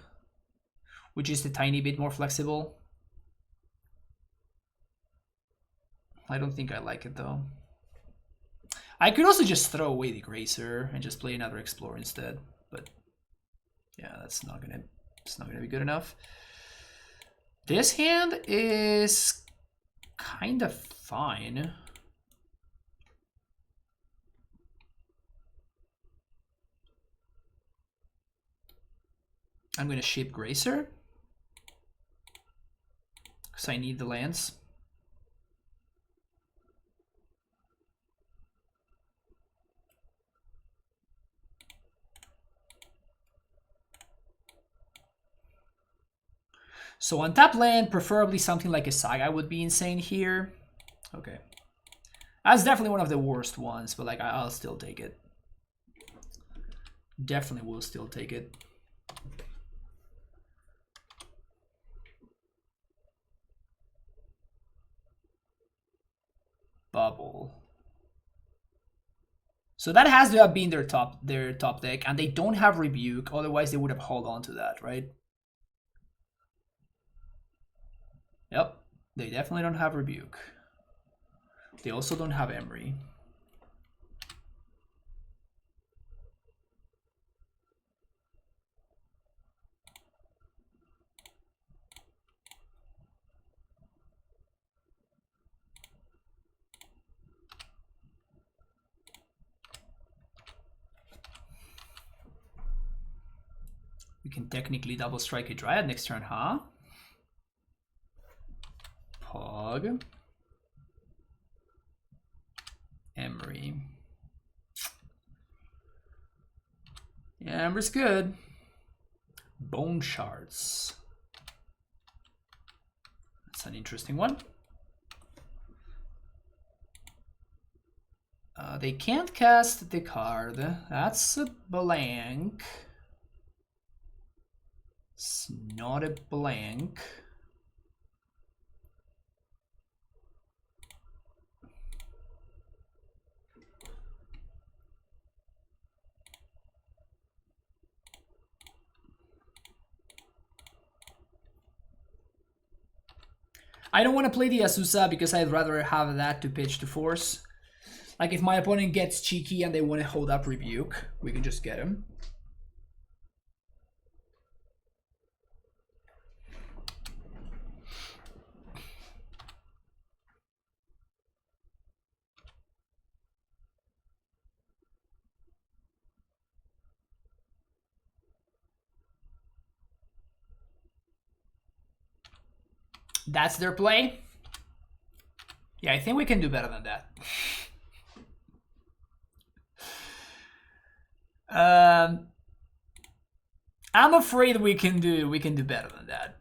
which is a tiny bit more flexible. I don't think I like it though. I could also just throw away the Gracer and just play another Explorer instead, but yeah, it's not gonna be good enough. This hand is kind of fine. I'm gonna ship Gracer because I need the lands. So on top land, preferably something like a Saga would be insane here. Okay. That's definitely one of the worst ones, but like I'll still take it. Definitely will still take it. Bubble. So that has to have been their top deck, and they don't have Rebuke, otherwise they would have held on to that, right? Yep, they definitely don't have Rebuke. They also don't have Emry. We can technically double strike a Dryad next turn, huh? Pog. Emry. Yeah, Emry's good. Bone Shards. That's an interesting one. They can't cast the card. That's a blank. It's not a blank. I don't want to play the Azusa because I'd rather have that to pitch to force. Like if my opponent gets cheeky and they want to hold up Rebuke, we can just get him. That's their play? Yeah, I think we can do better than that. Um, I'm afraid we can do better than that.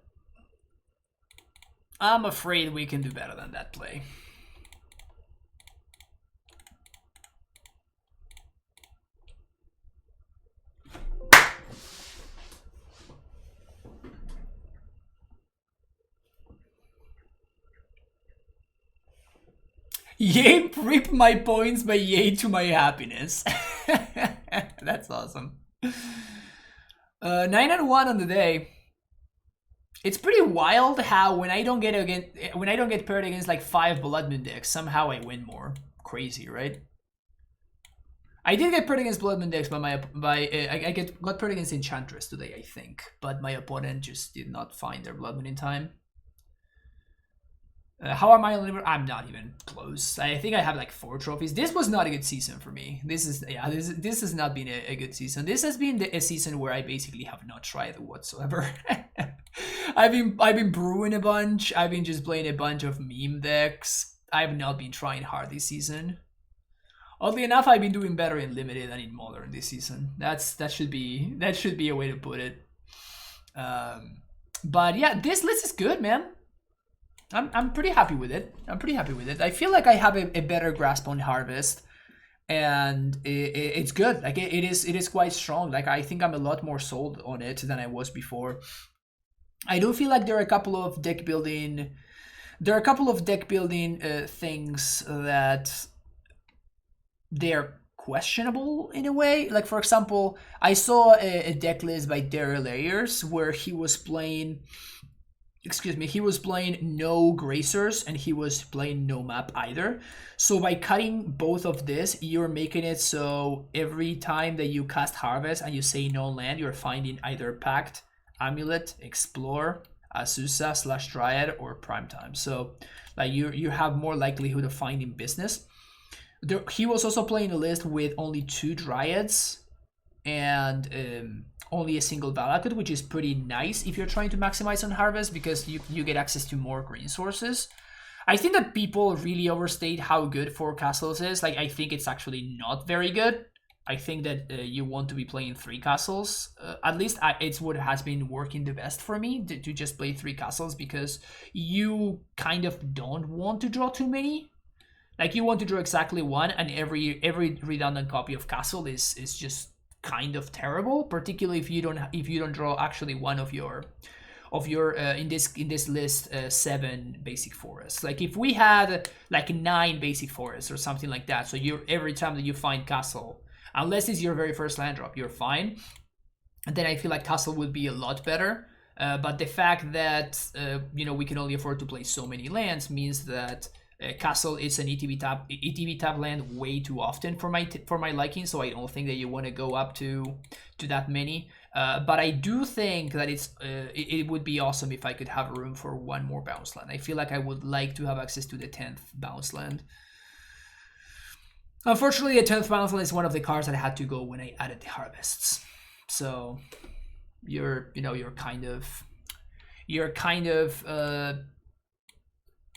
I'm afraid we can do better than that play. Yay, rip my points, but yay to my happiness. That's awesome. 9-1 on the day. It's pretty wild how when I don't get paired against like 5 Blood Moon decks, somehow I win more. Crazy, right? I did get paired against Blood Moon decks, but I got paired against Enchantress today, I think. But my opponent just did not find their Blood Moon in time. How am I on liver? I'm not even close. I think I have like 4 trophies. This was not a good season for me. This has not been a good season. This has been a season where I basically have not tried whatsoever. I've been brewing a bunch. I've been just playing a bunch of meme decks. I've not been trying hard this season. Oddly enough, I've been doing better in limited than in modern this season. That should be a way to put it. But yeah, this list is good, man. I'm pretty happy with it. I feel like I have a better grasp on Harvest, and it's good. Like it is quite strong. Like I think I'm a lot more sold on it than I was before. I do feel like there are a couple of deck building things that they're questionable in a way. Like for example, I saw a deck list by Daryl Ayers where he was playing no Gracers and he was playing no map either. So by cutting both of this, you're making it so every time that you cast Harvest and you say no land, you're finding either Pact, AmuLIT, Explore, Azusa / Dryad, or Primetime. So like you have more likelihood of finding business. He was also playing a list with only 2 Dryads and only a single Valakut, which is pretty nice if you're trying to maximize on Harvest because you get access to more green sources. I think that people really overstate how good 4 castles is. Like I think it's actually not very good. I think that you want to be playing 3 castles. At least it's what has been working the best for me to just play 3 castles because you kind of don't want to draw too many. Like you want to draw exactly 1, and every redundant copy of castle is just kind of terrible, particularly if you don't draw actually one of your in this list 7 basic forests. Like if we had like 9 basic forests or something like that, so every time that you find castle, unless it's your very first land drop, you're fine, and then I feel like castle would be a lot better. But the fact that we can only afford to play so many lands means that castle is an ETB tap land way too often for my liking, so I don't think that you want to go up to that many. But I do think that it would be awesome if I could have room for 1 more bounce land. I feel like I would like to have access to the 10th bounce land. Unfortunately, the 10th bounce land is one of the cards that I had to go when I added the harvests. So you're kind of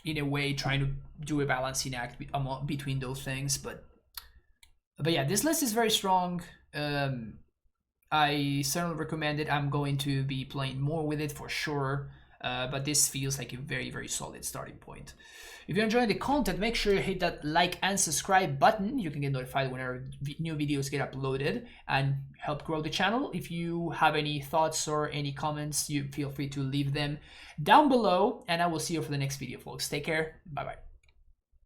in a way trying to do a balancing act between those things, but yeah, this list is very strong. I certainly recommend it. I'm going to be playing more with it for sure, but this feels like a very, very solid starting point. If you're enjoying the content, make sure you hit that like and subscribe button. You can get notified whenever new videos get uploaded and help grow the channel. If you have any thoughts or any comments, you feel free to leave them down below, and I will see you for the next video, folks. Take care. Bye-bye.